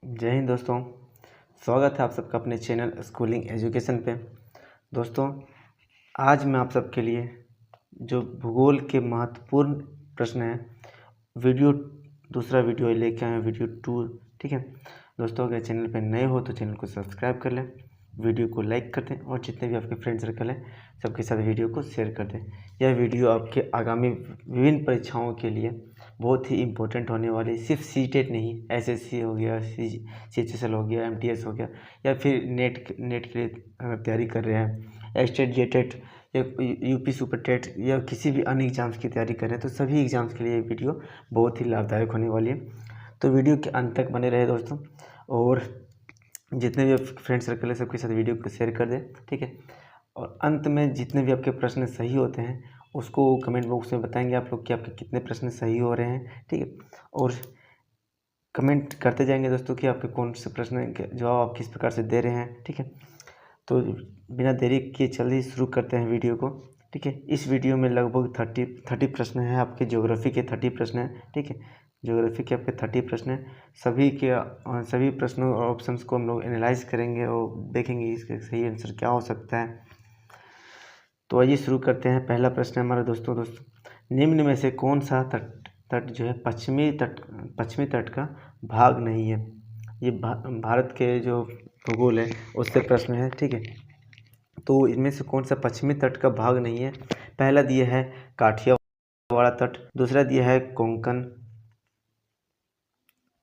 जय हिंद दोस्तों। स्वागत है आप सबका अपने चैनल स्कूलिंग एजुकेशन पे। दोस्तों, आज मैं आप सबके लिए जो भूगोल के महत्वपूर्ण प्रश्न हैं दूसरा वीडियो लेके आए हैं, वीडियो 2। ठीक है दोस्तों, अगर चैनल पे नए हो तो चैनल को सब्सक्राइब कर लें, वीडियो को लाइक कर दें और जितने भी आपके फ्रेंड सर्कल हैं सबके साथ वीडियो को शेयर कर दें। यह वीडियो आपके आगामी विभिन्न परीक्षाओं के लिए बहुत ही इम्पोर्टेंट होने वाली, सिर्फ सीटेट नहीं, एसएससी हो गया, सीएचएसएल हो गया, एमटीएस हो गया, या फिर नेट के लिए अगर तैयारी कर रहे हैं, स्टेट जेटेट या यूपी सुपर टेट या किसी भी अन्य एग्ज़ाम्स की तैयारी कर रहे हैं, तो सभी एग्ज़ाम्स के लिए ये वीडियो बहुत ही लाभदायक होने वाली है। तो वीडियो के अंत तक बने रहे दोस्तों, और जितने भी फ्रेंड सर्कल है सबके साथ वीडियो को शेयर कर दें। ठीक है, और अंत में जितने भी आपके प्रश्न सही होते हैं उसको कमेंट बॉक्स में बताएंगे आप लोग कि आपके कितने प्रश्न सही हो रहे हैं। ठीक है, और कमेंट करते जाएंगे दोस्तों कि आपके कौन से प्रश्न के जवाब आप किस प्रकार से दे रहे हैं। ठीक है, तो बिना देरी किए जल्दी शुरू करते हैं वीडियो को। ठीक है, इस वीडियो में लगभग 30 प्रश्न हैं आपके, ज्योग्राफी के 30 प्रश्न हैं। ठीक है, ज्योग्राफी के आपके 30 प्रश्न हैं। सभी प्रश्नों और ऑप्शंस को हम लोग एनालाइज करेंगे और देखेंगे इसका सही आंसर क्या हो सकता है। तो आइए शुरू करते हैं। पहला प्रश्न है हमारा दोस्तों, निम्न में से कौन सा तट जो है पश्चिमी तट का भाग नहीं है। ये भारत के जो भूगोल है उससे प्रश्न है। ठीक है, तो इनमें से कौन सा पश्चिमी तट का भाग नहीं है। पहला दिया है काठियावाड़ तट, दूसरा दिया है कोंकण,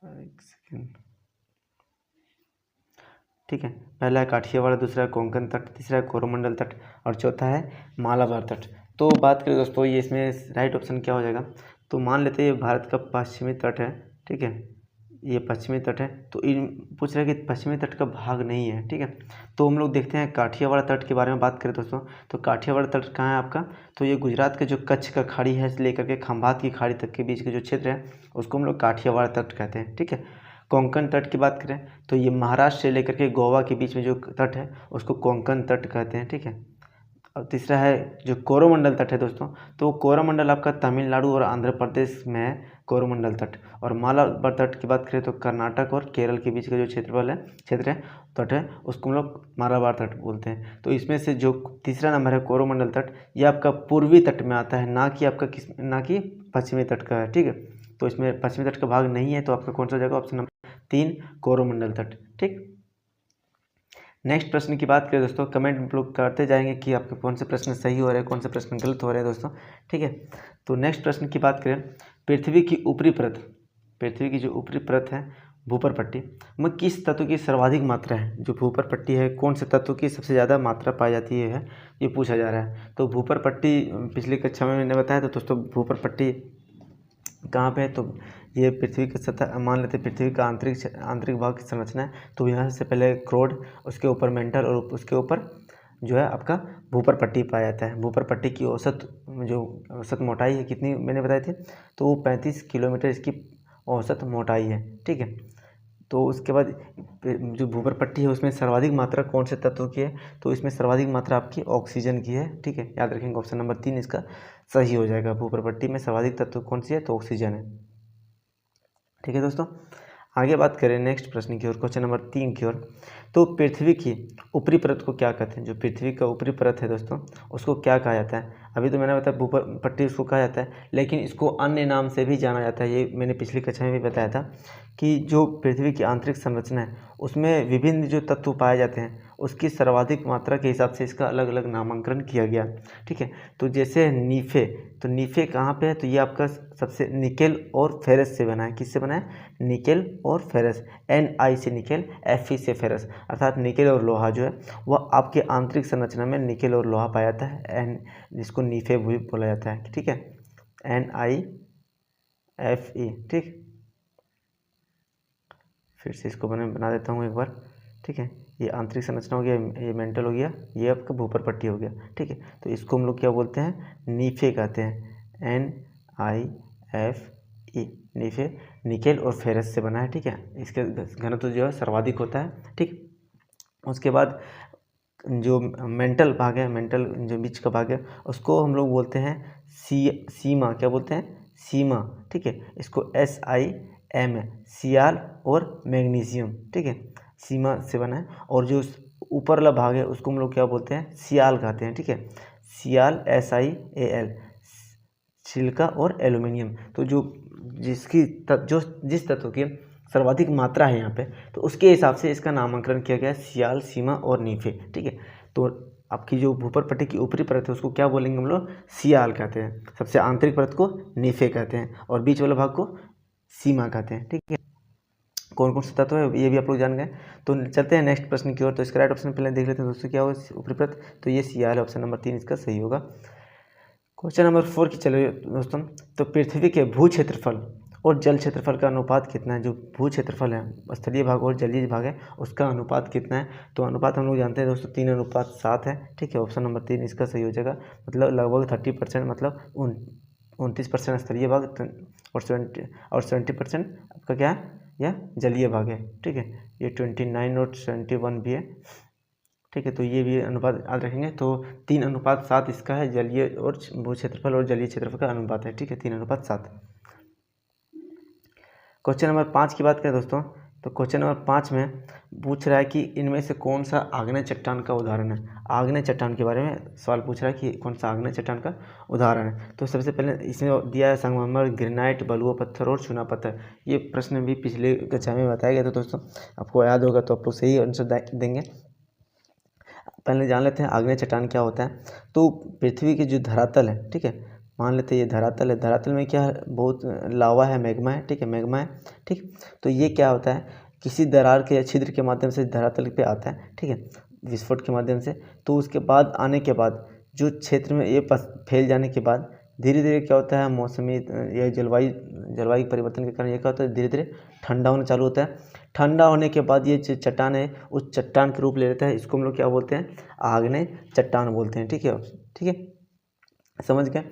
एक सेकेंड, ठीक है, पहला है काठियावाड़, दूसरा है कोंकण तट, तीसरा है कोरोमंडल तट और चौथा है मालाबार तट। तो बात करें दोस्तों, ये इसमें राइट ऑप्शन क्या हो जाएगा। तो मान लेते हैं ये भारत का पश्चिमी तट है। ठीक है, ये पश्चिमी तट है, तो इन पूछ रहा है कि पश्चिमी तट का भाग नहीं है। ठीक है, तो हम लोग देखते हैं काठियावाड़ तट के बारे में बात करें दोस्तों, तो काठियावाड़ तट कहाँ है आपका। तो ये गुजरात के जो कच्छ का खाड़ी है से लेकर के खंभात की खाड़ी तक के बीच के जो क्षेत्र है उसको हम लोग काठियावाड़ तट कहते हैं। ठीक है, कोंकण तट की बात करें तो ये महाराष्ट्र से लेकर के गोवा के बीच में जो तट है उसको कोंकण तट कहते हैं। ठीक है, और तीसरा है जो कोरोमंडल तट है दोस्तों, तो कोरोमंडल आपका तमिलनाडु और आंध्र प्रदेश में है कोरोमंडल तट। और मालाबार तट की बात करें तो कर्नाटक और केरल के बीच का जो क्षेत्र है तट है उसको हम लोग मालाबार तट बोलते हैं। तो इसमें से जो तीसरा नंबर है कोरोमंडल तट, ये आपका पूर्वी तट में आता है, ना कि पश्चिमी तट का है। ठीक है, तो इसमें पश्चिमी तट का भाग नहीं है, तो आपका कौन सा हो जाएगा, ऑप्शन नंबर 3 कोरोमंडल तट। ठीक, नेक्स्ट प्रश्न की बात करें दोस्तों, कमेंट लोग करते जाएंगे कि आपके कौन से प्रश्न सही हो रहे हैं, कौन से प्रश्न गलत हो रहे हैं दोस्तों। ठीक है, तो नेक्स्ट प्रश्न की बात करें, पृथ्वी की जो ऊपरी परत है भूपर पट्टी में किस तत्व की सर्वाधिक मात्रा है। जो भूपर पट्टी है कौन से तत्व की सबसे ज़्यादा मात्रा पाई जाती है, ये पूछा जा रहा है। तो भूपर पट्टी पिछली कक्षा में मैंने बताया, तो दोस्तों भूपर पट्टी कहाँ पे है, तो ये पृथ्वी की सतह, मान लेते हैं पृथ्वी का आंतरिक भाग की संरचना है। तो यहाँ से पहले क्रोड, उसके ऊपर मेंटल और उसके ऊपर जो है आपका भूपर पट्टी पाया जाता है। भूपर पट्टी की औसत मोटाई है कितनी मैंने बताई थी, तो वो 35 किलोमीटर इसकी औसत मोटाई है। ठीक है, तो उसके बाद जो भूपर पट्टी है उसमें सर्वाधिक मात्रा कौन से तत्व की है, तो इसमें सर्वाधिक मात्रा आपकी ऑक्सीजन की है। ठीक है, याद रखेंगे ऑप्शन नंबर 3 इसका सही हो जाएगा। भूपर पट्टी में सर्वाधिक तत्व कौन सी है, तो ऑक्सीजन है। ठीक है दोस्तों, आगे बात करें नेक्स्ट प्रश्न की ओर, क्वेश्चन नंबर 3 की ओर। तो पृथ्वी की ऊपरी परत को क्या कहते हैं। जो पृथ्वी का ऊपरी परत है दोस्तों उसको क्या कहा जाता है। अभी तो मैंने बताया भूपर पट्टी उसको कहा जाता है, लेकिन इसको अन्य नाम से भी जाना जाता है। ये मैंने पिछली कक्षा में भी बताया था कि जो पृथ्वी की आंतरिक संरचना है उसमें विभिन्न जो तत्व पाए जाते हैं उसकी सर्वाधिक मात्रा के हिसाब से इसका अलग अलग नामांकन किया गया। ठीक है, तो जैसे नीफे, तो नीफे कहाँ पे है, तो ये आपका सबसे निकेल और फेरस से बना है। किससे बना है, निकेल और फेरस, Ni से निकेल, Fe से फेरस, अर्थात निकेल और लोहा जो है वह आपके आंतरिक संरचना में निकेल और लोहा पाया जाता है, जिसको नीफे भी बोला जाता है। ठीक है, NiFe। ठीक, फिर से इसको बना देता हूँ एक बार। ठीक है, ये आंतरिक संरचना हो गया, ये मेंटल हो गया, ये आपका भूपर पट्टी हो गया। ठीक है, तो इसको हम लोग क्या बोलते हैं, नीफे कहते हैं, NiFe, नीफे निकेल और फेरस से बना है। ठीक है, इसके घनत्व जो है सर्वाधिक होता है। ठीक, उसके बाद जो मेंटल भाग है, मेंटल जो बीच का भाग है उसको हम लोग बोलते हैं सीमा, क्या बोलते हैं, सीमा। ठीक है, इसको एम है, सियाल और मैग्नीशियम, ठीक है, सीमा से बना है। और जो ऊपर वाला भाग है उसको हम लोग क्या बोलते हैं, सियाल कहते हैं, ठीक है, सियाल SiAl, सिलिका और एल्यूमिनियम। तो जो जिस तत्व की सर्वाधिक मात्रा है यहाँ पे, तो उसके हिसाब से इसका नामकरण किया गया है सियाल, सीमा और नीफे, ठीक है। तो आपकी जो भूपर पट्टी की ऊपरी परत है उसको क्या बोलेंगे हम लोग, सियाल कहते हैं, सबसे आंतरिक परत को नीफे कहते हैं, और बीच वाला भाग को सीमा कहते हैं, ठीक है। कौन कौन से तत्व है ये भी आप लोग जान गए। तो चलते हैं नेक्स्ट प्रश्न की ओर। तो इसका राइट ऑप्शन पहले देख लेते हैं दोस्तों, क्या होगा ऊपरी परत, तो ये सियाल है, ऑप्शन नंबर 3 इसका सही होगा। क्वेश्चन नंबर 4 की चलिए दोस्तों। तो पृथ्वी के भू क्षेत्रफल और जल क्षेत्रफल का अनुपात कितना है। जो भू क्षेत्रफल है, स्थलीय भाग और जलीय भाग है, उसका अनुपात कितना है। तो अनुपात हम लोग जानते हैं दोस्तों 3:7 है, ठीक है, ऑप्शन नंबर 3 इसका सही हो जाएगा। मतलब लगभग 30%, मतलब 29% स्थलीय भाग और 70% आपका क्या है, यह जलीय भाग है, ठीक है। ये 29 और 71 भी है, ठीक है। तो ये भी अनुपात याद रखेंगे। तो 3:7 इसका है, जलीय और भू क्षेत्रफल और जलीय क्षेत्रफल का अनुपात है, ठीक है, 3:7। क्वेश्चन नंबर 5 की बात करें दोस्तों, तो क्वेश्चन नंबर 5 में पूछ रहा है कि इनमें से कौन सा आग्नेय चट्टान का उदाहरण है। आग्नेय चट्टान के बारे में सवाल पूछ रहा है कि कौन सा आग्नेय चट्टान का उदाहरण है। तो सबसे पहले इसमें दिया है संगमरमर, ग्रेनाइट, बलुआ पत्थर और चूना पत्थर। ये प्रश्न भी पिछले कक्षा में बताया गया था दोस्तों, आपको याद होगा तो आप लोग सही आंसर देंगे। पहले जान लेते हैं आग्नेय चट्टान क्या होता है। तो पृथ्वी की जो धरातल है, ठीक है, मान लेते हैं ये धरातल है, धरातल में क्या है, बहुत लावा है, मैग्मा है, ठीक है, मैग्मा है, ठीक। तो ये क्या होता है, किसी दरार के या छिद्र के माध्यम से धरातल पे आता है, ठीक है, विस्फोट के माध्यम से। तो उसके बाद आने के बाद जो क्षेत्र में ये फैल जाने के बाद धीरे धीरे क्या होता है, मौसमी या जलवायु परिवर्तन के कारण ये क्या होता है, धीरे धीरे ठंडा होना चालू होता है। ठंडा होने के बाद ये चट्टान है उस चट्टान के रूप ले लेता है, इसको हम लोग क्या बोलते हैं, आग्नेय चट्टान बोलते हैं, ठीक है, ठीक है, समझ गए।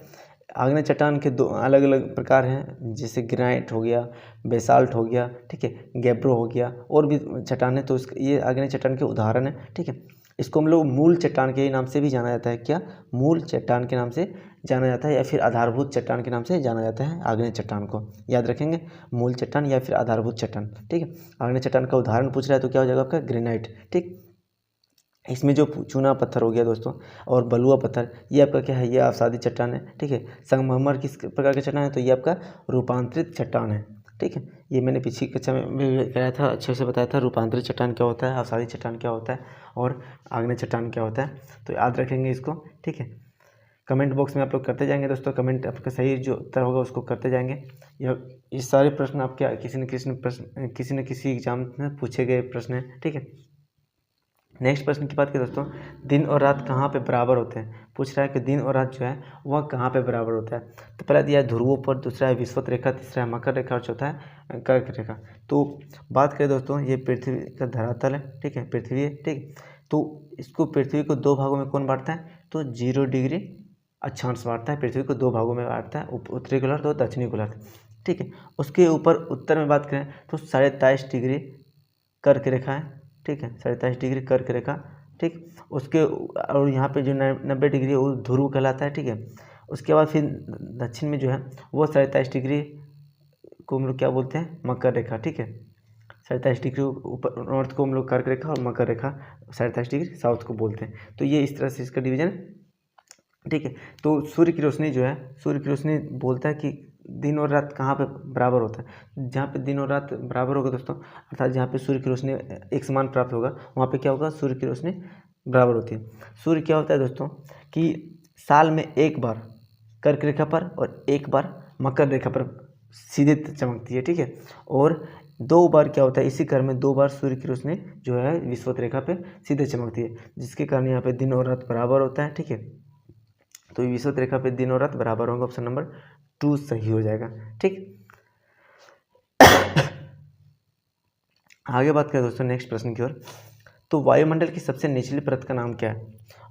आग्नेय चट्टान के दो अलग अलग प्रकार हैं, जैसे ग्रेनाइट हो गया, बेसाल्ट हो गया, ठीक है, गैब्रो हो गया, और भी चट्टान है। तो ये आग्नेय चट्टान के उदाहरण है, ठीक है। इसको हम लोग मूल चट्टान के नाम से भी जाना जाता है, क्या, मूल चट्टान के नाम से जाना जाता है, या फिर आधारभूत चट्टान के नाम से जाना जाता है। आग्नेय चट्टान को याद रखेंगे, मूल चट्टान या फिर आधारभूत चट्टान, ठीक है। आग्नेय चट्टान का उदाहरण पूछ रहा है तो क्या हो जाएगा आपका, ग्रेनाइट, ठीक। इसमें जो चूना पत्थर हो गया दोस्तों और बलुआ पत्थर, ये आपका क्या है, ये अवसादी चट्टान है, ठीक है। संगमरमर किस प्रकार के चट्टान है, तो ये आपका रूपांतरित चट्टान है, ठीक है। ये मैंने पिछली कक्षा में भी कराया था, अच्छे से बताया था रूपांतरित चट्टान क्या होता है, अवसादी चट्टान क्या होता है और आग्नेय चट्टान क्या होता है। तो याद रखेंगे इसको, ठीक है। कमेंट बॉक्स में आप लोग करते जाएंगे दोस्तों, कमेंट आपका सही जो उत्तर होगा उसको करते जाएंगे। ये सारे प्रश्न आपके किसी न किसी एग्जाम में पूछे गए प्रश्न हैं, ठीक है। नेक्स्ट प्रश्न की बात करें दोस्तों, दिन और रात कहाँ पे बराबर होते हैं। पूछ रहा है कि दिन और रात जो है वह कहाँ पे बराबर होता है। तो पहला दिया है ध्रुवों पर, दूसरा है विषुवत रेखा, तीसरा है मकर रेखा और चौथा है कर्क रेखा। तो बात करें दोस्तों, ये पृथ्वी का धरातल है, ठीक है, पृथ्वी है, ठीक। तो इसको पृथ्वी को दो भागों में कौन बांटता है, तो 0 डिग्री अक्षांश बांटता है, पृथ्वी को दो भागों में बांटता है, उत्तरी गोलार्ध और दक्षिणी गोलार्ध, ठीक है। उसके ऊपर उत्तर में बात करें तो 23.5 डिग्री कर्क रेखा है, ठीक है, 23.5 डिग्री कर्क रेखा, ठीक। उसके और यहाँ पे जो 90 डिग्री है वो ध्रुव कहलाता है, ठीक है। उसके बाद फिर दक्षिण में जो है वो 23.5 डिग्री को हम लोग क्या बोलते हैं, मकर रेखा, ठीक है। 23.5 डिग्री ऊपर नॉर्थ को हम लोग कर्क रेखा और मकर रेखा 23.5 डिग्री साउथ को बोलते हैं। तो ये इस तरह से इसका डिवीजन, ठीक है। तो सूर्य की रोशनी जो है, सूर्य की रोशनी बोलता है कि दिन और रात कहाँ पे बराबर होता है। जहाँ पे दिन और रात बराबर होगा दोस्तों, अर्थात जहाँ पे सूर्य की रोशनी एक समान प्राप्त होगा, वहाँ पे क्या होगा, सूर्य की रोशनी बराबर होती है। सूर्य क्या होता है दोस्तों कि साल में एक बार कर्क रेखा पर और एक बार मकर रेखा पर सीधे चमकती है, ठीक है। और 2 बार क्या होता है, इसी क्रम में 2 बार सूर्य की रोशनी जो है विषुवत रेखा पे सीधे चमकती है, जिसके कारण यहाँ पे दिन और रात बराबर होता है, ठीक है। तो विषुवत रेखा पे दिन और रात बराबर होगा, ऑप्शन नंबर 2 सही हो जाएगा, ठीक। आगे बात करें दोस्तों नेक्स्ट प्रश्न की ओर। तो वायुमंडल की सबसे निचली परत का नाम क्या है।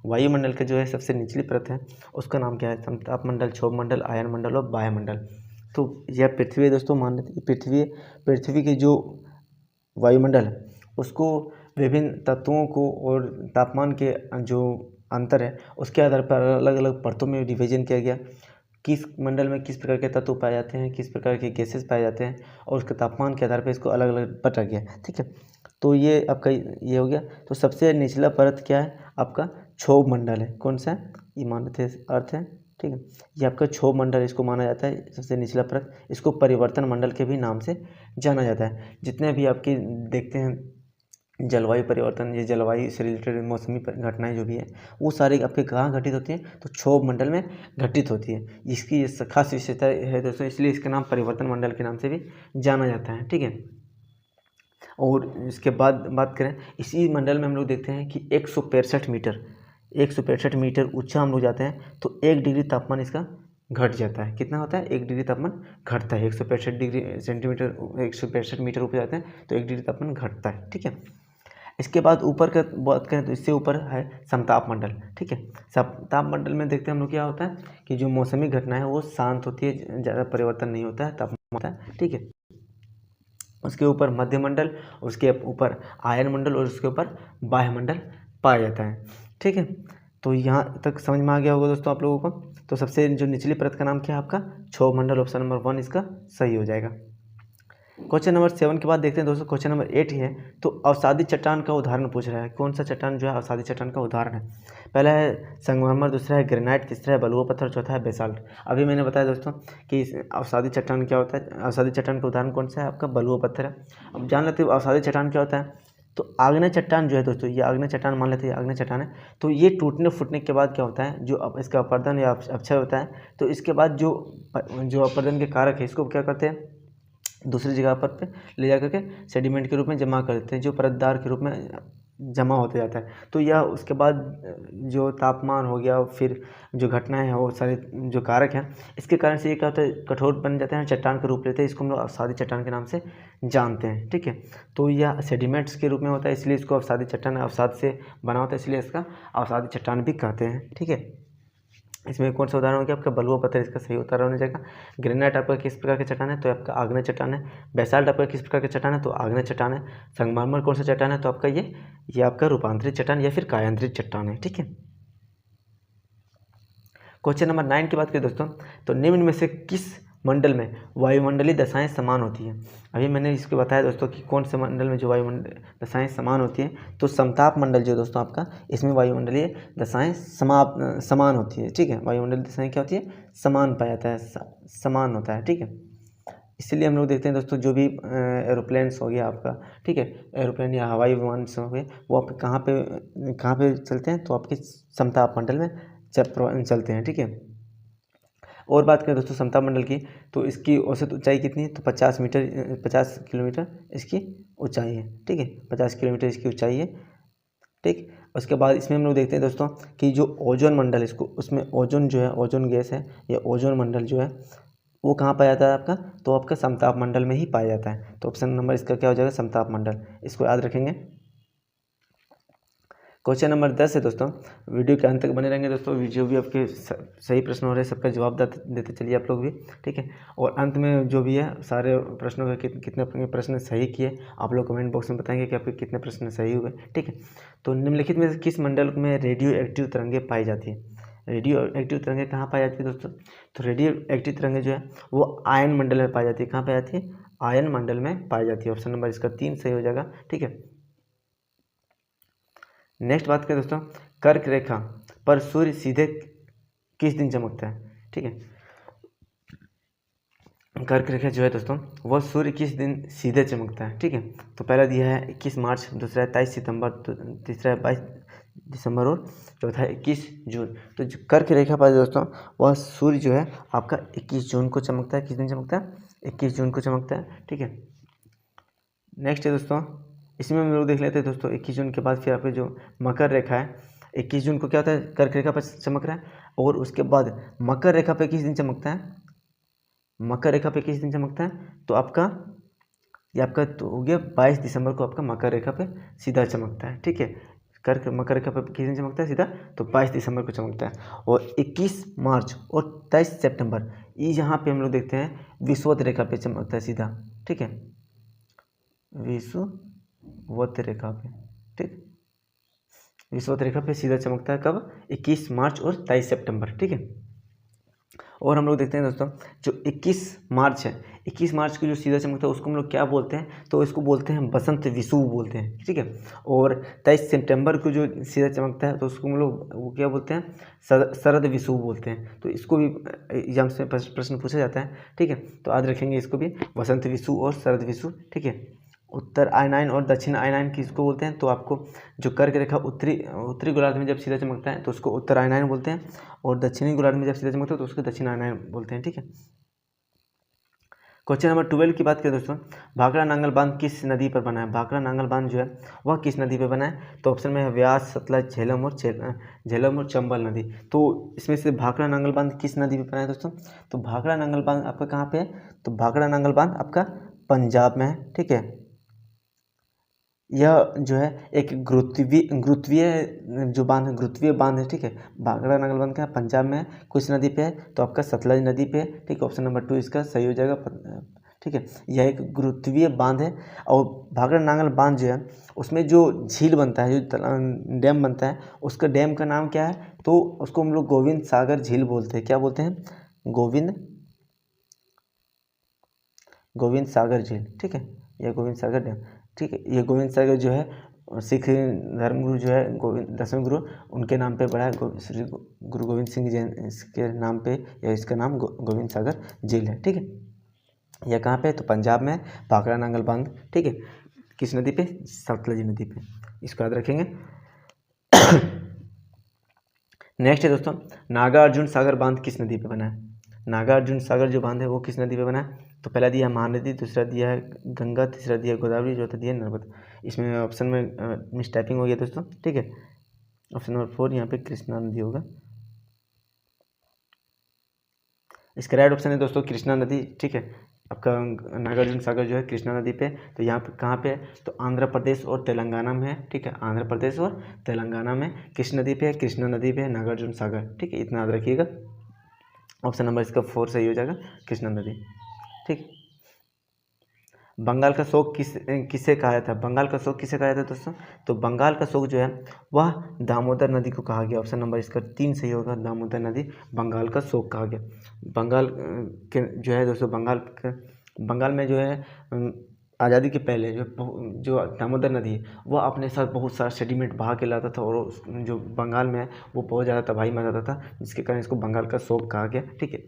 वायुमंडल का जो है सबसे निचली परत है उसका नाम क्या है, तापमंडल, क्षोभ मंडल, आयन मंडल और वायुमंडल। तो यह पृथ्वी है दोस्तों, मान लेते पृथ्वी की जो वायुमंडल है उसको विभिन्न तत्वों को और तापमान के जो अंतर है उसके आधार पर अलग अलग परतों में डिवीजन किया गया। किस मंडल में किस प्रकार के तत्व पाए जाते हैं, किस प्रकार के गैसेस पाए जाते हैं, और उसके तापमान के आधार पर इसको अलग अलग बांटा गया। ठीक है, तो ये आपका ये हो गया। तो सबसे निचला परत क्या है आपका, क्षोभ मंडल है। कौन सा है, ये मानते अर्थ है। ठीक है, ये आपका क्षोभ मंडल इसको माना जाता है, सबसे निचला परत। इसको परिवर्तन मंडल के भी नाम से जाना जाता है। जितने भी आपकी देखते हैं जलवायु परिवर्तन, ये जलवायु से रिलेटेड मौसमी घटनाएं जो भी है, वो सारी आपके कहाँ घटित होती हैं, तो क्षोभ मंडल में घटित होती है। इसकी ये खास विशेषता है दोस्तों, इसलिए इसका नाम परिवर्तन मंडल के नाम से भी जाना जाता है। ठीक है, और इसके बाद बात करें, इसी मंडल में हम लोग देखते हैं कि 165 मीटर ऊंचा हम लोग जाते हैं, तो 1 डिग्री तापमान इसका घट जाता है। कितना होता है, 1 डिग्री तापमान घटता है। 165 डिग्री सेंटीमीटर 165 मीटर ऊपर जाते हैं तो 1 डिग्री तापमान घटता है। ठीक है, इसके बाद ऊपर का बात करें तो इससे ऊपर है समताप मंडल। ठीक है, समताप मंडल में देखते हैं हम लोग क्या होता है कि जो मौसमी घटना है वो शांत होती है, ज़्यादा परिवर्तन नहीं होता है, तापमान होता है। ठीक है, उसके ऊपर मध्य मंडल, उसके ऊपर आयन मंडल और उसके ऊपर बाह्य मंडल पाया जाता है। ठीक है, तो यहाँ तक समझ में आ गया होगा दोस्तों आप लोगों को। तो सबसे जो निचली परत का नाम क्या है आपका, क्षोभ मंडल। ऑप्शन नंबर 1 इसका सही हो जाएगा। क्वेश्चन नंबर 7 के बाद देखते हैं दोस्तों, क्वेश्चन नंबर 8 ही है। तो अवसादी चट्टान का उदाहरण पूछ रहा है। कौन सा चट्टान जो है अवसादी चट्टान का उदाहरण है। पहला है संगमरमर, दूसरा है ग्रेनाइट, तीसरा है बलुआ पत्थर, चौथा है बेसाल्ट। अभी मैंने बताया दोस्तों कि अवसादी चट्टान क्या होता है। अवसादी चट्टान का उदाहरण कौन सा है आपका, बलुआ पत्थर है। अब जान लेते हो अवसादी चट्टान क्या होता है। तो आग्नेय चट्टान जो है दोस्तों, ये आग्नेय चट्टान मान लेते हैं, आग्नेय चट्टान है। तो ये टूटने फूटने के बाद क्या होता है, जो इसका अपर्दन या अपक्षय होता है, तो इसके बाद जो अपर्दन के कारक है इसको क्या करते हैं, दूसरी जगह पर पे ले जा करके सेडिमेंट के रूप में जमा कर देते हैं, जो परतदार के रूप में जमा होते जाता है। तो यह उसके बाद जो तापमान हो गया, फिर जो घटनाएं हैं, वो सारे जो कारक हैं, इसके कारण से ये क्या होता है, कठोर बन जाते हैं, चट्टान का रूप लेते हैं। इसको हम लोग अवसादी चट्टान के नाम से जानते हैं। ठीक है, तो यह सेडिमेंट्स के रूप में होता है, इसलिए इसको अवसादी चट्टान, अवसाद से बना होता है, इसलिए इसका अवसादी चट्टान भी कहते हैं। ठीक है, इसमें कौन सा उदाहरण हो गया आपका, बलुआ पत्थर इसका सही उदाहरण हो जाएगा। ग्रेनाइट आपका किस प्रकार के चट्टान है, तो आपका आग्नेय चट्टान है। बेसाल्ट आपका किस प्रकार के चट्टान है, तो आग्नेय चट्टान है। संगमरमर कौन सा चट्टान है, तो आपका ये आपका रूपांतरित चट्टान या फिर कायांतरित चट्टान है। ठीक है, क्वेश्चन नंबर 9 की बात करें दोस्तों, तो निम्न में से किस मंडल में वायुमंडलीय दशाएं समान होती हैं। अभी मैंने इसको बताया दोस्तों कि कौन से मंडल में जो वायुमंडल दशाएं समान होती हैं, तो समताप मंडल जो दोस्तों आपका, इसमें वायुमंडलीय दशाएं समान होती है। ठीक है, वायुमंडलीय दशाएं क्या होती है, समान पाया जाता है, समान होता है। ठीक है, इसीलिए हम लोग देखते हैं दोस्तों, जो भी एरोप्लेन्स हो गया आपका, ठीक है, एरोप्लेन या हवाई विमान हो गए, वो आप कहाँ पे चलते हैं, तो आपके समताप मंडल में चलते हैं। ठीक है, और बात करें दोस्तों समताप मंडल की, तो इसकी औसत ऊंचाई कितनी है, तो 50 किलोमीटर इसकी ऊंचाई है। ठीक है, 50 किलोमीटर इसकी ऊंचाई है। ठीक, उसके बाद इसमें हम लोग देखते हैं दोस्तों कि जो ओजोन मंडल, इसको उसमें ओजोन जो है, ओजोन गैस है, या ओजोन मंडल जो है, वो कहाँ पाया जाता है आपका, तो आपका समताप मंडल में ही पाया जाता है। तो ऑप्शन नंबर इसका क्या हो जाएगा, समताप मंडल। इसको याद रखेंगे। क्वेश्चन नंबर 10 है दोस्तों, वीडियो के अंत तक बने रहेंगे दोस्तों। जो भी आपके सही प्रश्न हो रहे हैं सबका जवाब देते चलिए आप लोग भी। ठीक है, और अंत में जो भी है सारे प्रश्नों के कितने प्रश्न सही किए, आप लोग कमेंट बॉक्स में बताएंगे कि आपके कितने प्रश्न सही हुए। ठीक है, तो निम्नलिखित में से किस मंडल में रेडियो एक्टिव तरंगें पाई जाती है। रेडियो एक्टिव तरंगें कहाँ पाई जाती है दोस्तों, तो रेडियो एक्टिव तरंगें जो है वो आयन मंडल में पाई जाती है। कहाँ पाई जाती है, आयन मंडल में पाई जाती है। ऑप्शन नंबर इसका 3 सही हो जाएगा। ठीक है, नेक्स्ट बात करें दोस्तों, कर्क रेखा पर सूर्य सीधे किस दिन चमकता है। ठीक है, कर्क रेखा जो है दोस्तों, वह सूर्य किस दिन सीधे चमकता है। ठीक है, तो पहला दिया है 21 मार्च, दूसरा है 23 सितंबर, तीसरा है 22 दिसंबर, और चौथा है 21 जून। तो जो कर्क रेखा पर दोस्तों, वह सूर्य जो है आपका 21 जून को चमकता है। किस दिन चमकता है, 21 जून को चमकता है। ठीक है, नेक्स्ट है दोस्तों, इसमें हम लोग देख लेते हैं दोस्तों, 21 जून के बाद फिर आपके जो मकर रेखा है, 21 जून को क्या होता है, कर्क रेखा पर चमक रहा है, और उसके बाद मकर रेखा पे किस दिन चमकता है, मकर रेखा पे किस दिन चमकता है, तो आपका ये आपका तो हो गया 22 दिसंबर को आपका मकर रेखा पे सीधा चमकता है। ठीक है, कर्क मकर रेखा पे किस दिन चमकता है सीधा, तो 22 दिसंबर को चमकता है। और 21 मार्च और 23 सितंबर ये यहाँ पे हम लोग देखते हैं विषुवत रेखा पे चमकता है सीधा। ठीक है, विषुवत रेखा पे, ठीक, विषुवत रेखा पे सीधा चमकता है कब, 21 मार्च और 23 सितंबर। ठीक है, और हम लोग देखते हैं दोस्तों जो 21 मार्च है, 21 मार्च को जो सीधा चमकता है उसको हम लोग क्या बोलते हैं, तो इसको बोलते हैं बसंत विषुव बोलते हैं, ठीक है। और 23 सितंबर को जो सीधा चमकता है तो उसको हम लोग वो क्या बोलते हैं, शरद विषुव बोलते हैं। तो इसको भी एग्जाम से प्रश्न पूछा जाता है, ठीक है। तो याद रखेंगे इसको भी, बसंत विषुव और शरद विषुव, ठीक है। उत्तर आयनायन और दक्षिण आयनायन किसको बोलते हैं, तो आपको जो कर्क रेखा उत्तरी गोलार्ध में जब सीधा चमकता है तो उसको उत्तर आयनायन बोलते हैं, और दक्षिणी गोलार्ध में जब सीधा चमकता है तो उसको दक्षिण आयनायन बोलते हैं, ठीक है। क्वेश्चन नंबर 12 की बात करें दोस्तों, भाखड़ा नांगल बांध किस नदी पर बना है। भाखड़ा नांगल बांध जो है वह किस नदी पर बना है, तो ऑप्शन में है व्यास, सतलज, झेलम और चंबल नदी। तो इसमें से भाखड़ा नांगल बांध किस नदी पर बना है दोस्तों, तो भाखड़ा नांगल बांध आपका कहाँ पे है, तो भाखड़ा नांगल बांध आपका पंजाब में है, ठीक है। यह जो है एक गुरुत्वीय जो बांध है, गुरुत्वीय बांध है, ठीक है। भाखड़ा नांगल बांध का पंजाब में है, किस नदी पे है, तो आपका सतलज नदी पे है, ठीक है। ऑप्शन नंबर 2 इसका सही हो जाएगा, ठीक है। यह एक गुरुत्वीय बांध है। और भाखड़ा नांगल बांध जो है उसमें जो झील बनता है, जो डैम बनता है, उसका डैम का नाम क्या है, तो उसको हम लोग गोविंद सागर झील बोलते हैं। क्या बोलते हैं, गोविंद सागर झील, ठीक है। यह गोविंद सागर डैम, ठीक है। ये गोविंद सागर जो है सिख धर्मगुरु जो है गोविंद 10वें गुरु, उनके नाम पे पड़ा है, श्री गुरु गोविंद सिंह जैन इसके नाम पे, या इसका नाम गोविंद सागर झील है, ठीक है। यह कहाँ पे है, तो पंजाब में भाखड़ा नांगल बांध, ठीक है। किस नदी पे, सतलज नदी पे, इसको याद रखेंगे। नेक्स्ट है दोस्तों, नागार्जुन सागर बांध किस नदी पे बना है। नागार्जुन सागर जो बांध है वो किस नदी पे बना है, तो पहला दिया है महानदी, दूसरा दिया है गंगा, तीसरा दिया है गोदावरी, चौथा दिया है नर्मदा। इसमें ऑप्शन में मिस टाइपिंग हो गया दोस्तों, ठीक है। ऑप्शन नंबर 4 यहाँ पे कृष्णा नदी होगा। इसका राइट ऑप्शन है दोस्तों कृष्णा नदी, ठीक है। आपका नागार्जुन सागर जो है कृष्णा नदी पे, तो यहाँ पे कहाँ पे है, तो आंध्र प्रदेश और तेलंगाना में है, ठीक है। आंध्र प्रदेश और तेलंगाना में किस नदी पे है, कृष्णा नदी पे है नागार्जुन सागर, ठीक है। इतना याद रखिएगा। ऑप्शन नंबर इसका 4 सही हो जाएगा, कृष्णा नदी, ठीक। बंगाल का शोक किसे कहा जाता है, बंगाल का शोक किसे कहा जाता है दोस्तों, तो बंगाल का शोक जो है वह दामोदर नदी को कहा गया। ऑप्शन नंबर इसका 3 सही होगा, दामोदर नदी बंगाल का शोक कहा गया। बंगाल के जो है दोस्तों, बंगाल में जो है आज़ादी के पहले जो दामोदर नदी है वह अपने साथ बहुत सारा सेडिमेंट बहा के लाता था, और जो बंगाल में है वो बहुत ज़्यादा तबाही मचाता था, जिसके कारण इसको बंगाल का शोक कहा गया, ठीक है।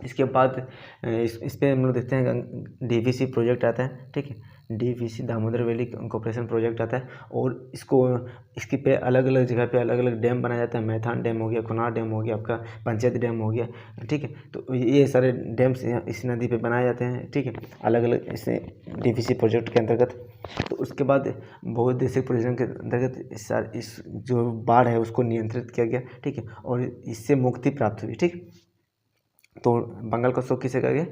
इसके बाद इस पर हम लोग देखते हैं डीवीसी प्रोजेक्ट आता है, ठीक है। DVC Damodar valley corporation project आता है, और इसके पे अलग अलग जगह पे अलग अलग डैम बनाया जाता है। मैथान डैम हो गया, कुनार डैम हो गया, आपका पंचायत डैम हो गया, ठीक है। तो ये सारे डैम्स इस नदी पे बनाए जाते हैं, ठीक है, अलग अलग इस डीवीसी प्रोजेक्ट के अंतर्गत। तो उसके बाद बहुउद्देशीय परियोजना के अंतर्गत इस जो बाढ़ है उसको नियंत्रित किया गया, ठीक है, और इससे मुक्ति प्राप्त हुई, ठीक। तो बंगाल का शोक किसे कहा गया,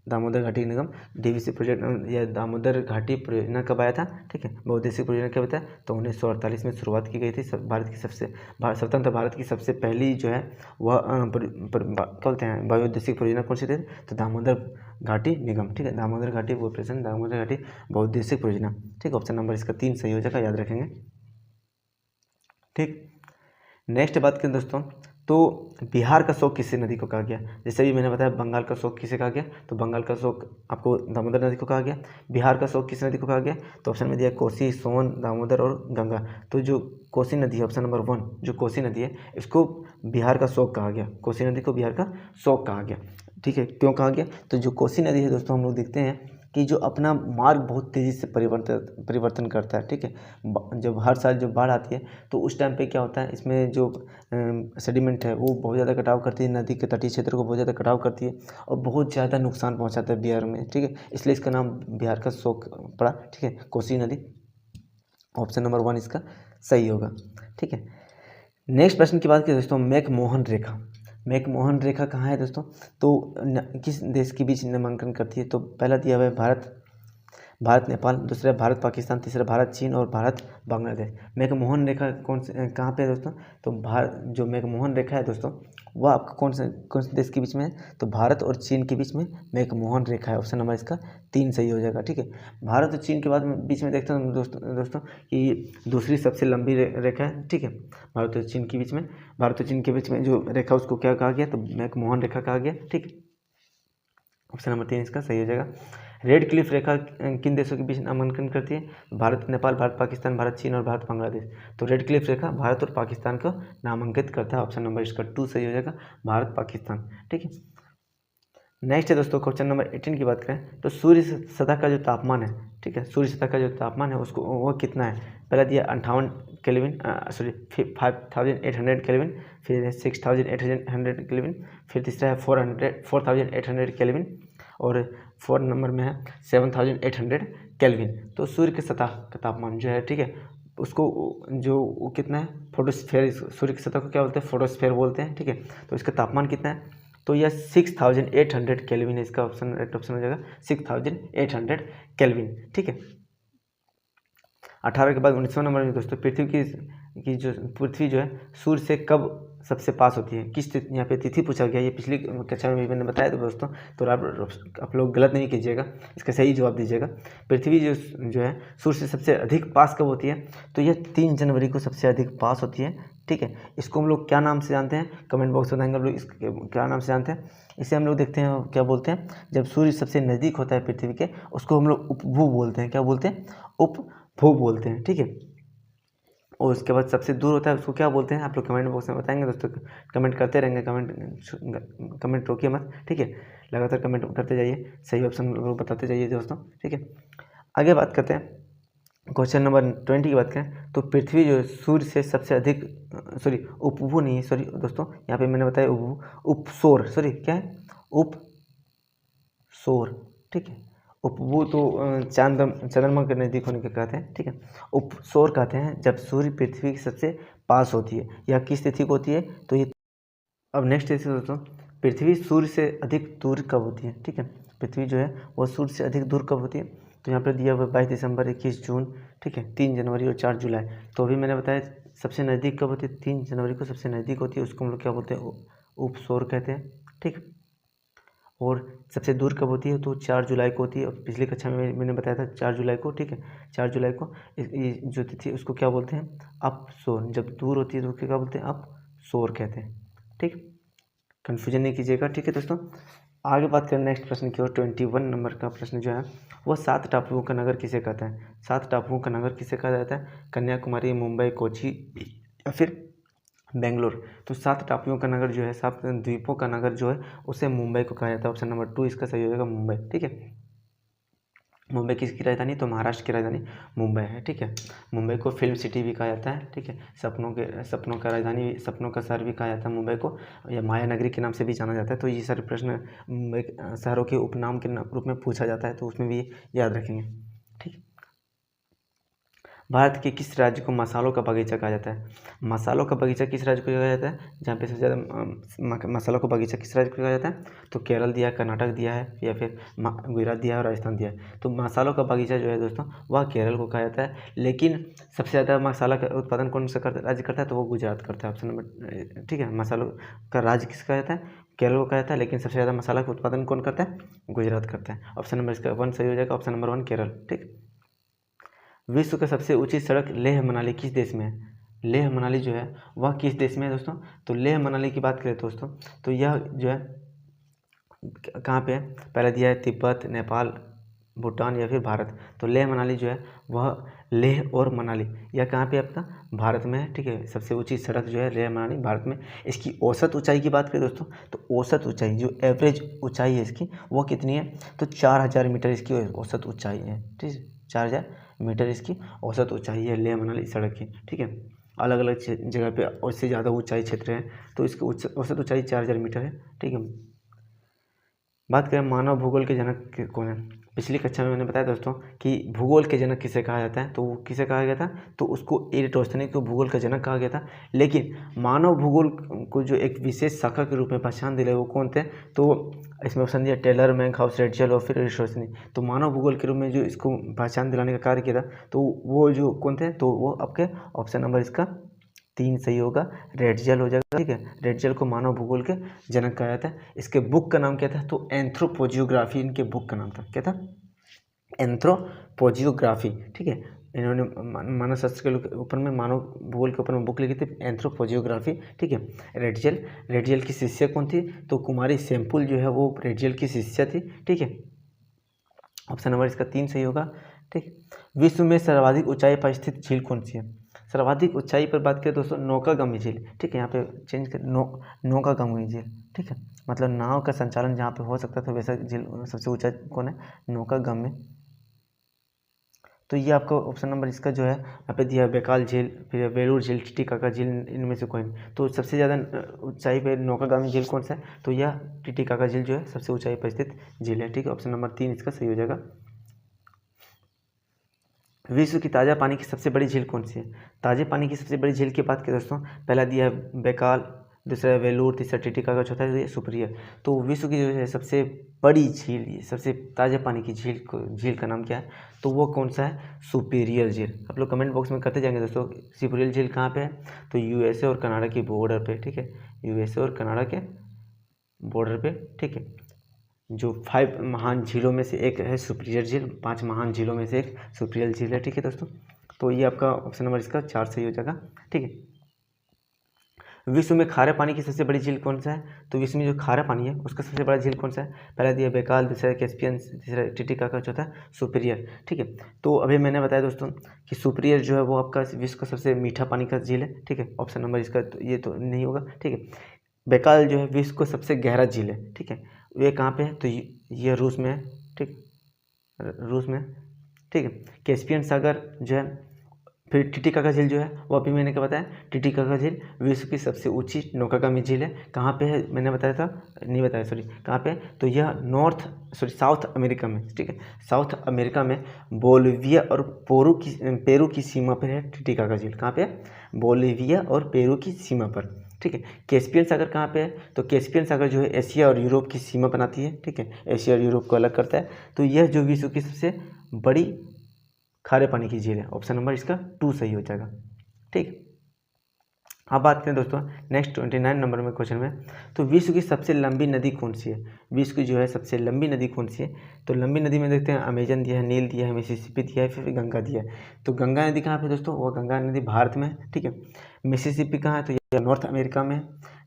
दामोदर घाटी निगम डीवीसी प्रोजेक्ट या दामोदर घाटी परियोजना कब आया था, ठीक है। बहुउद्देशीय परियोजना कब था, तो 1948 में शुरुआत की गई थी। स्वतंत्र भारत की सबसे पहली जो है वह क्या बोलते हैं बहुउद्देशीय परियोजना कौन सी थी, तो दामोदर घाटी निगम, ठीक है। दामोदर घाटी कॉर्पोरेशन, दामोदर घाटी बहुउद्देशीय परियोजना, ठीक। ऑप्शन नंबर इसका 3 सही हो जाएगा, याद रखेंगे, ठीक। नेक्स्ट बात करें दोस्तों, तो बिहार का शोक किस नदी को कहा गया। जैसे भी मैंने बताया बंगाल का शोक किसे कहा गया, तो बंगाल का शोक आपको दामोदर नदी को कहा गया। बिहार का शोक किस नदी को कहा गया, तो ऑप्शन में दिया कोसी, सोन, दामोदर और गंगा। तो जो कोसी नदी है, ऑप्शन नंबर 1 जो कोसी नदी है इसको बिहार का शोक कहा गया, कोसी नदी को बिहार का शोक कहा गया, ठीक है। क्यों कहा गया, तो जो कोसी नदी है दोस्तों हम लोग देखते हैं कि जो अपना मार्ग बहुत तेज़ी से परिवर्तन करता है, ठीक है। जब हर साल जब बाढ़ आती है तो उस टाइम पे क्या होता है, इसमें जो सेडिमेंट है वो बहुत ज़्यादा कटाव करती है, नदी के तटीय क्षेत्र को बहुत ज़्यादा कटाव करती है, और बहुत ज़्यादा नुकसान पहुंचाता है बिहार में, ठीक है। इसलिए इसका नाम बिहार का शोक पड़ा, ठीक है, कोसी नदी। ऑप्शन नंबर 1 इसका सही होगा, ठीक है। नेक्स्ट प्रश्न की बात करें दोस्तों, मैकमोहन रेखा कहाँ है दोस्तों, तो किस देश के बीच नामांकन करती है, तो पहला दिया हुआ है भारत, भारत नेपाल, दूसरा भारत पाकिस्तान, तीसरा भारत चीन और भारत बांग्लादेश। मैकमोहन रेखा कौन से कहाँ पे है दोस्तों? तो भारत जो मैकमोहन रेखा है दोस्तों वह आपका कौन से देश के बीच में है? तो भारत और चीन के बीच में मैकमोहन रेखा है। ऑप्शन नंबर इसका 3 सही हो जाएगा। ठीक है, भारत और चीन के बाद में बीच में देखते हैं दोस्तों कि दूसरी सबसे लंबी रेखा है। ठीक है, भारत और चीन के बीच में जो रेखा उसको क्या कहा गया? तो मैकमोहन रेखा कहा गया। ठीक है, ऑप्शन नंबर 3 इसका सही हो जाएगा। रेड क्लिफ रेखा किन देशों के बीच नामांकन करती है? भारत नेपाल, भारत पाकिस्तान, भारत चीन और भारत बांग्लादेश। तो रेड क्लिफ रेखा भारत और पाकिस्तान को नामांकित करता है। ऑप्शन नंबर इसका 2 सही हो जाएगा, भारत पाकिस्तान। ठीक है, नेक्स्ट है दोस्तों क्वेश्चन नंबर 18 की बात करें तो सूर्य सतह का जो तापमान है, ठीक है, सूर्य सतह का जो तापमान है उसको वो कितना है? पहला दिया 58 केल्विन, 5800 केल्विन, फिर है 6800 केल्विन, फिर तीसरा है 4800 केल्विन और 4 नंबर में है 7800 केल्विन। तो सूर्य की सतह का तापमान जो है, ठीक है, उसको जो कितना है? फोटोस्फेयर, सूर्य की सतह को क्या बोलते हैं? फोटोस्फेयर बोलते हैं। ठीक है, तो इसका तापमान कितना है? तो यह 6800 केल्विन है। इसका राइट ऑप्शन हो जाएगा 6800 केल्विन। ठीक है, 18 के बाद 19वां नंबर में दोस्तों पृथ्वी जो है सूर्य से कब सबसे पास होती है? किस यहाँ पे तिथि पूछा गया, ये पिछली कक्षा में भी मैंने बताया था दोस्तों, तो आप लोग गलत नहीं कीजिएगा, इसका सही जवाब दीजिएगा। पृथ्वी जो है सूर्य से सबसे अधिक पास कब होती है? तो यह 3 जनवरी को सबसे अधिक पास होती है। ठीक है, इसको हम लोग क्या नाम से जानते हैं? कमेंट बॉक्स में बताएंगे हम लोग इसके क्या नाम से जानते हैं। इसे हम लोग देखते हैं क्या बोलते हैं, जब सूर्य सबसे नज़दीक होता है पृथ्वी के उसको हम लोग उपभू बोलते हैं। क्या बोलते हैं? उपभू बोलते हैं। ठीक है, और उसके बाद सबसे दूर होता है उसको क्या बोलते हैं? आप लोग कमेंट बॉक्स में बताएंगे दोस्तों, कमेंट करते रहेंगे, कमेंट रोकिए मत। ठीक है, लगातार कमेंट करते जाइए, सही ऑप्शन लोग बताते जाइए दोस्तों। ठीक है, आगे बात करते हैं क्वेश्चन नंबर 20 की बात करें तो पृथ्वी जो सूर्य से सबसे अधिक उपभू नहीं, सॉरी दोस्तों, यहाँ पे मैंने बताया उपसौर, सॉरी क्या है? उपसौर। ठीक है, उपभू तो चंद्रमा के नज़दीक होने के कहते हैं। ठीक है, उपसौर कहते हैं जब सूर्य पृथ्वी के सबसे पास होती है। या किस तिथि को होती है? तो ये अब नेक्स्ट तिथि दोस्तों, पृथ्वी सूर्य से अधिक दूर कब होती है? ठीक है, पृथ्वी जो है वो सूर्य से अधिक दूर कब होती है? तो यहाँ पर दिया हुआ 22 दिसंबर, 21 जून, ठीक है, 3 जनवरी और 4 जुलाई। तो अभी मैंने बताया सबसे नज़दीक कब होती है? 3 जनवरी को सबसे नज़दीक होती है, उसको हम लोग क्या बोलते हैं? उपसौर कहते हैं। ठीक, और सबसे दूर कब होती है? तो 4 जुलाई को होती है। पिछली कक्षा में मैंने बताया था 4 जुलाई को। ठीक है, 4 जुलाई को ये जो तिथि उसको क्या बोलते हैं? अपसौर। जब दूर होती है तो उसको क्या बोलते हैं? अपसौर कहते हैं। ठीक, कन्फ्यूजन नहीं कीजिएगा। ठीक है दोस्तों, आगे बात करें नेक्स्ट प्रश्न की ओर। 21 नंबर का प्रश्न जो है वह 7 टापुओं का नगर किसे कहता है? 7 टापुओं का नगर किसे कहा जाता है? कन्याकुमारी, मुंबई, कोची या फिर बेंगलोर। तो 7 टापुओं का नगर जो है, 7 द्वीपों का नगर जो है उसे मुंबई को कहा जाता है। ऑप्शन नंबर 2 इसका सही हो जाएगा, मुंबई। ठीक है, मुंबई किसकी राजधानी? तो महाराष्ट्र की राजधानी मुंबई है। ठीक है, मुंबई को फिल्म सिटी भी कहा जाता है। ठीक है, सपनों का राजधानी, सपनों का शहर भी कहा जाता है मुंबई को, या माया नगरी के नाम से भी जाना जाता है। तो ये सारे प्रश्न मुंबई शहरों के उपनाम के रूप में पूछा जाता है, तो उसमें भी याद रखेंगे। ठीक, भारत के किस राज्य को मसालों का बगीचा कहा जाता है? मसालों का बगीचा किस राज्य को कहा जाता है? जहाँ पे सबसे ज़्यादा मसालों का बगीचा किस राज्य को कहा जाता है? तो केरल दिया है, कर्नाटक दिया है, या फिर गुजरात दिया है और राजस्थान दिया है। तो मसालों का बगीचा जो है दोस्तों वह केरल को कहा जाता है। लेकिन सबसे ज़्यादा मसाला का उत्पादन कौन सा राज्य करता है? तो वो गुजरात करता है। ऑप्शन नंबर, ठीक है, मसालों का राज्य किस कहा जाता है? केरल को कहा जाता है, लेकिन सबसे ज़्यादा मसाला का उत्पादन कौन करता है? गुजरात करता है। ऑप्शन नंबर इसका 1 सही हो जाएगा, ऑप्शन नंबर 1 केरल। ठीक, विश्व का सबसे ऊंची सड़क लेह मनाली किस देश में है? लेह मनाली जो है वह किस देश में है दोस्तों? तो लेह मनाली की बात करें दोस्तों तो यह जो है कहाँ पे है? पहले दिया है तिब्बत, नेपाल, भूटान या फिर भारत। तो लेह मनाली जो है वह लेह और मनाली यह कहाँ पे आपका? भारत में है। ठीक है, सबसे ऊंची सड़क जो है लेह मनाली भारत में। इसकी औसत ऊंचाई की बात करें दोस्तों तो औसत ऊंचाई जो एवरेज ऊंचाई है इसकी वो कितनी है? तो 4000 मीटर इसकी औसत ऊंचाई है। ठीक है, 4000 मीटर इसकी औसत ऊंचाई है लेह मनाली सड़क की। ठीक है, अलग अलग जगह पे उससे ज़्यादा ऊंचाई क्षेत्र है, तो इसकी औसत ऊंचाई 4000 मीटर है। ठीक है, बात करें मानव भूगोल के जनक कौन है? पिछली कक्षा में मैंने बताया दोस्तों कि भूगोल के जनक किसे कहा जाता है, तो वो किसे कहा गया था, तो उसको एरिस्टोथेनिस को भूगोल का जनक कहा गया था। लेकिन मानव भूगोल को जो एक विशेष शाखा के रूप में पहचान दिलाई वो कौन थे, तो इसमें ऑप्शन दिया टेलर, मैंकहाउस, रेटजेल और फिर एरिस्टोथेनिस। तो मानव भूगोल के रूप में जो इसको पहचान दिलाने का कार्य किया था तो वो जो कौन थे, तो वो आपके ऑप्शन नंबर इसका 3 सही होगा, रेटजेल हो जाएगा। ठीक है, रेटजेल को मानव भूगोल के जनक कहा जाता है। इसके बुक का नाम क्या था, तो एंथ्रोपोजियोग्राफी इनके बुक का नाम था। क्या था, एंथ्रोपोजियोग्राफी। ठीक है, इन्होंने मानव शास्त्र के ऊपर में, मानव भूगोल के ऊपर में बुक लिखी थी, एंथ्रोपोजियोग्राफी। ठीक है, रेटजेल की शिष्य कौन थी, तो कुमारी सेम्पुल जो है वो रेटजेल की शिष्य थी। ठीक है, ऑप्शन नंबर इसका 3 सही होगा। ठीक, विश्व में सर्वाधिक ऊंचाई पर स्थित झील कौन सी है, सर्वाधिक ऊंचाई पर बात करें दोस्तों, नौकागामी झील। ठीक है, यहाँ पे चेंज कर नौकागामी झील। ठीक है, मतलब नाव का संचालन जहाँ पे हो सकता था वैसा झील सबसे ऊंचा कौन है, नौकागामी। तो ये आपका ऑप्शन नंबर इसका जो है यहाँ पे दिया है, बेकाल झील, फिर वेलूर झील, टिटिकाका झील, इनमें से कोई नहीं। तो सबसे ज़्यादा ऊंचाई पे नौकागामी झील कौन सा है, तो यह टिटिकाका झील जो है सबसे ऊंचाई पर स्थित झील है। ठीक है, ऑप्शन नंबर 3 इसका सही हो जाएगा। विश्व की ताज़ा पानी की सबसे बड़ी झील कौन सी है, ताज़े पानी की सबसे बड़ी झील की बात करें दोस्तों, पहला दिया है बेकाल, दूसरा है वेलूर, तीसरा टिटिकाका, चौथा है सुपीरियर। तो विश्व की जो है सबसे बड़ी झील, सबसे ताज़ा पानी की झील का नाम क्या है, तो वो कौन सा है, सुपीरियर झील। आप लोग कमेंट बॉक्स में करते जाएंगे दोस्तों, सुपीरियर झील कहाँ पे है, तो यूएसए और कनाडा की बॉर्डर पे। ठीक है, यूएसए और कनाडा के बॉर्डर पे। ठीक है, जो 5 महान झीलों में से एक है सुपीरियर झील, 5 महान झीलों में से एक सुपीरियर झील है। ठीक है दोस्तों, तो ये आपका ऑप्शन नंबर इसका 4 सही हो जाएगा। ठीक है, विश्व में खारे पानी की सबसे बड़ी झील कौन सा है, तो विश्व में जो खारा पानी है उसका सबसे बड़ा झील कौन सा है, पहला दिया बेकाल, दूसरा कैस्पियन, तीसरा टिटिकाका, चौथा सुपीरियर। ठीक है, तो अभी मैंने बताया दोस्तों कि सुपीरियर जो है वो आपका विश्व का सबसे मीठा पानी का झील है। ठीक है, ऑप्शन नंबर इसका तो ये तो नहीं होगा। ठीक है, बेकाल जो है विश्व का सबसे गहरा झील है। ठीक है, ये कहाँ पे है, तो ये रूस में है। ठीक, रूस में। ठीक है, कैस्पियन सागर जो है, फिर टिटिकाका झील जो है वो अभी मैंने क्या बताया, टिटिकाका झील विश्व की सबसे ऊंची नौकागामी झील है। कहाँ पे है मैंने बताया था, नहीं बताया सॉरी, कहाँ पे है, तो यह साउथ अमेरिका में। ठीक है, साउथ अमेरिका में बोलिविया और पेरू की सीमा पर है टिटिकाका झील। कहाँ पे है, बोलिविया और पेरू की सीमा पर। ठीक है, कैस्पियन सागर कहाँ पे है, तो कैस्पियन सागर जो है एशिया और यूरोप की सीमा बनाती है। ठीक है, एशिया और यूरोप को अलग करता है। तो यह जो विश्व की सबसे बड़ी खारे पानी की झील है, ऑप्शन नंबर इसका 2 सही हो जाएगा। ठीक, अब बात करें दोस्तों नेक्स्ट 29 नंबर में क्वेश्चन में, तो विश्व की सबसे लंबी नदी कौन सी है, विश्व की जो है सबसे लंबी नदी कौन सी है, तो लंबी नदी में देखते हैं अमेजन दिया है, नील दिया है, मिसिसिपी दिया है, फिर गंगा दिया है। तो गंगा नदी कहाँ पे दोस्तों, वो गंगा नदी भारत में है। ठीक है, मिसिसिपी कहाँ है, तो यह नॉर्थ अमेरिका में है।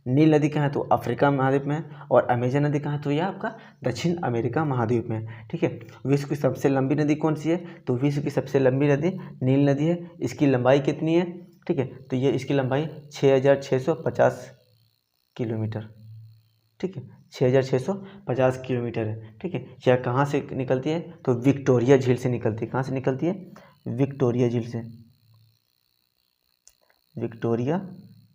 नील नदी कहाँ है, तो अफ्रीका महाद्वीप में है। और अमेजन नदी कहाँ है, तो यह आपका दक्षिण अमेरिका महाद्वीप में है। ठीक है, विश्व की सबसे लंबी नदी कौन सी है, तो विश्व की सबसे लंबी नदी नील नदी है। इसकी लंबाई कितनी है, ठीक है, तो ये इसकी लंबाई 6650 किलोमीटर। ठीक है, 6650 किलोमीटर है। ठीक है, यह कहाँ से निकलती है, तो विक्टोरिया झील से निकलती है। कहाँ से निकलती है, विक्टोरिया झील से, विक्टोरिया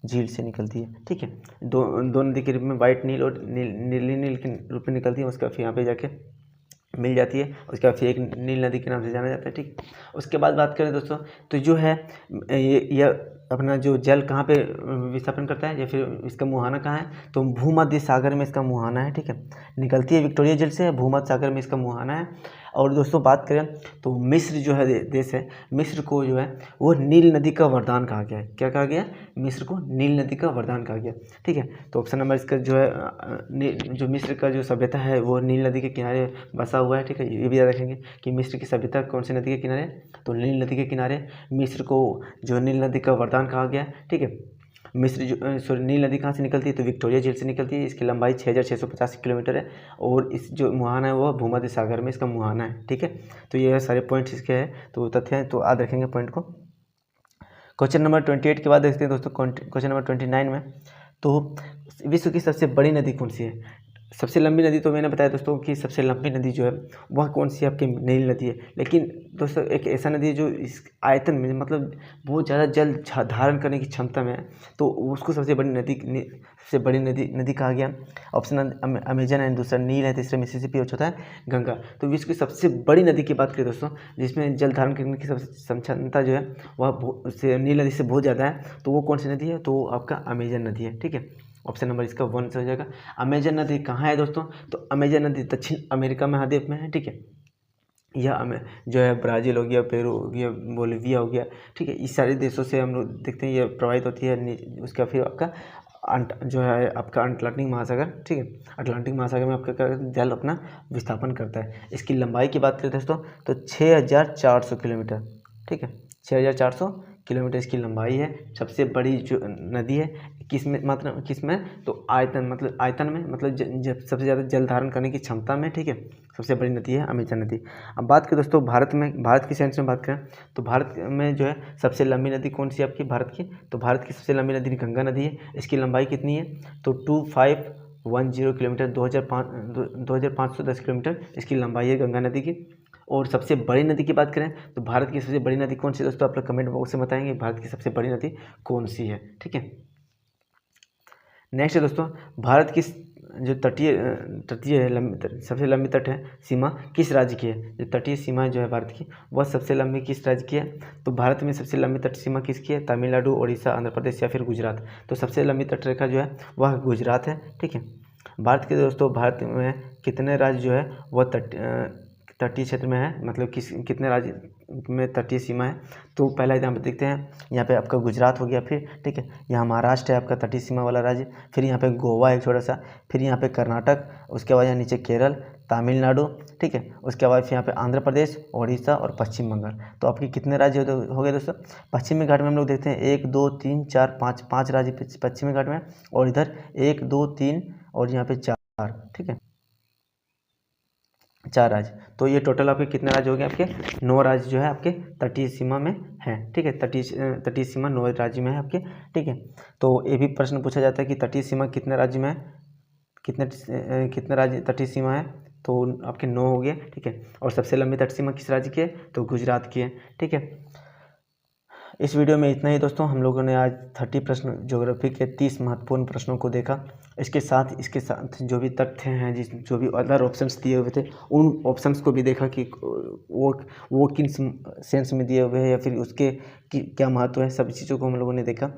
झील से निकलती है। ठीक है, दो नदी के रूप में वाइट नील और नीली नील के रूप में निकलती है। उसका फिर यहाँ पे जाके मिल जाती है, उसके बाद फिर एक नील नदी के नाम से जाना जाता है। ठीक, उसके बाद बात करें दोस्तों, तो जो है ये अपना जो जल कहाँ पे विस्थापन करता है या फिर इसका मुहाना कहाँ है, तो भूमध्य सागर में इसका मुहाना है। ठीक है, निकलती है विक्टोरिया झील से, भूमध्य सागर में इसका मुहाना है। और दोस्तों बात करें तो मिस्र जो है देश है, मिस्र को जो है वो नील नदी का वरदान कहा गया है। क्या कहा गया, मिस्र को नील नदी का वरदान कहा गया। ठीक है, तो ऑप्शन नंबर इसका जो है जो मिस्र का जो सभ्यता है वो नील नदी के किनारे बसा हुआ है। ठीक है, ये भी याद रखेंगे कि मिस्र की सभ्यता कौन सी नदी के किनारे, तो नील नदी के किनारे मिस्र को जो नील नदी का वरदान कहा गया। ठीक है, मिस्र जो नील नदी कहाँ से निकलती है, तो विक्टोरिया झील से निकलती है। इसकी लंबाई 6650 किलोमीटर है और इस जो मुहाना है वो भूमध्य सागर में इसका मुहाना है। ठीक है, तो ये सारे पॉइंट्स इसके हैं, तो तथ्य हैं, तो याद रखेंगे पॉइंट को। क्वेश्चन नंबर 28 के बाद देखते हैं दोस्तों क्वेश्चन नंबर 29 में, तो विश्व की सबसे बड़ी नदी कौन सी है, सबसे लंबी नदी तो मैंने बताया दोस्तों कि सबसे लंबी नदी जो है वह कौन सी आपकी नील नदी है। लेकिन दोस्तों एक ऐसा नदी है जो इस आयतन में मतलब बहुत ज़्यादा जल धारण करने की क्षमता में है, तो उसको सबसे बड़ी नदी कहा गया। ऑप्शन अमेजन है, दूसरा नील है, तीसरा मिसिसिपी और चौथा है गंगा। तो विश्व की सबसे बड़ी नदी की बात करें दोस्तों जिसमें जल धारण करने की सबसे क्षमता जो है वह नील नदी से बहुत ज़्यादा है, तो वो कौन सी नदी है, तो आपका अमेजन नदी है। ठीक है, ऑप्शन नंबर इसका 1 से हो जाएगा। अमेजन नदी कहाँ है दोस्तों, तो अमेजन नदी दक्षिण अमेरिका महाद्वीप में है। ठीक है, यह जो है ब्राज़ील हो गया, पेरू हो गया, बोलिविया हो गया, ठीक है, इस सारे देशों से हम लोग देखते हैं ये प्रभावित होती है। उसका फिर आपका जो है आपका अटलांटिक महासागर, ठीक है, अटलांटिक महासागर में आपका जल अपना विस्थापन करता है। इसकी लंबाई की बात करें दोस्तों तो 6400 किलोमीटर। ठीक है, 6400 किलोमीटर इसकी लंबाई है। सबसे बड़ी जो नदी है किसमें तो आयतन में मतलब सबसे ज़्यादा जल धारण करने की क्षमता में। ठीक है, सबसे बड़ी नदी है अमेजन नदी। अब बात करें दोस्तों भारत की सेंस में बात करें तो भारत में जो है सबसे लंबी नदी कौन सी आपकी भारत की, तो भारत की सबसे लंबी नदी गंगा नदी है। इसकी लंबाई कितनी है, तो 2510 किलोमीटर, 2510 किलोमीटर इसकी लंबाई है गंगा नदी की। और सबसे बड़ी नदी की बात करें तो भारत की सबसे बड़ी नदी कौन सी है दोस्तों, आप लोग कमेंट बॉक्स में बताएंगे भारत की सबसे बड़ी नदी कौन सी है। ठीक है, नेक्स्ट है दोस्तों भारत की जो तटीय है सबसे लंबी तट है सीमा किस राज्य की है। जो तटीय सीमा है जो है भारत की वह सबसे लंबी किस राज्य की है, तो भारत में सबसे लंबी तट सीमा किसकी है, तमिलनाडु, उड़ीसा, आंध्र प्रदेश या फिर गुजरात। तो सबसे लंबी तट रेखा जो है वह गुजरात है। ठीक है, भारत में कितने राज्य जो है वह तटीय क्षेत्र में है, मतलब कितने राज्य में तटीय सीमा है, तो पहला यहाँ पे देखते हैं, यहाँ पे आपका गुजरात हो गया, फिर ठीक है यहाँ महाराष्ट्र है आपका तटीय सीमा वाला राज्य, फिर यहाँ पे गोवा एक छोटा सा, फिर यहाँ पे कर्नाटक, उसके बाद यहाँ नीचे केरल, तमिलनाडु, ठीक है, उसके बाद फिर यहाँ पे आंध्र प्रदेश, उड़ीसा और पश्चिम बंगाल। तो आपके कितने राज्य हो गए दोस्तों, पश्चिमी घाट में हम लोग देखते हैं 1 2 3 4 5 राज्य पश्चिमी घाट में, और इधर 1 2 3 और यहाँ पे 4। ठीक है, 4 राज्य। तो ये टोटल आपके कितने राज्य हो गए, आपके 9 राज्य जो है आपके तटीय सीमा में है। ठीक है, तटीय सीमा 9 राज्य में है आपके। ठीक है, तो ये भी प्रश्न पूछा जाता है कि तटीय सीमा कितने राज्य में है, कितने राज्य तटीय सीमा है, तो आपके 9 हो गए। ठीक है, और सबसे लंबी तट सीमा किस राज्य की है, तो गुजरात की है। ठीक है, इस वीडियो में इतना ही दोस्तों। हम लोगों ने आज 30 प्रश्न ज्योग्राफी के 30 महत्वपूर्ण प्रश्नों को देखा। इसके साथ जो भी तथ्य हैं, जो भी अदर ऑप्शंस दिए हुए थे उन ऑप्शंस को भी देखा कि वो किन सेंस में दिए हुए हैं या फिर उसके क्या महत्व है, सभी चीज़ों को हम लोगों ने देखा।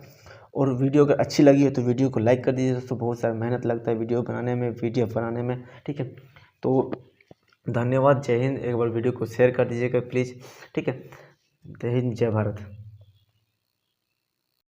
और वीडियो अगर अच्छी लगी है तो वीडियो को लाइक कर दीजिए दोस्तों, बहुत सारा मेहनत लगता है वीडियो बनाने में, PDF बनाने में। ठीक है, तो धन्यवाद, जय हिंद। एक बार वीडियो को शेयर कर दीजिएगा प्लीज़। ठीक है, जय हिंद, जय भारत।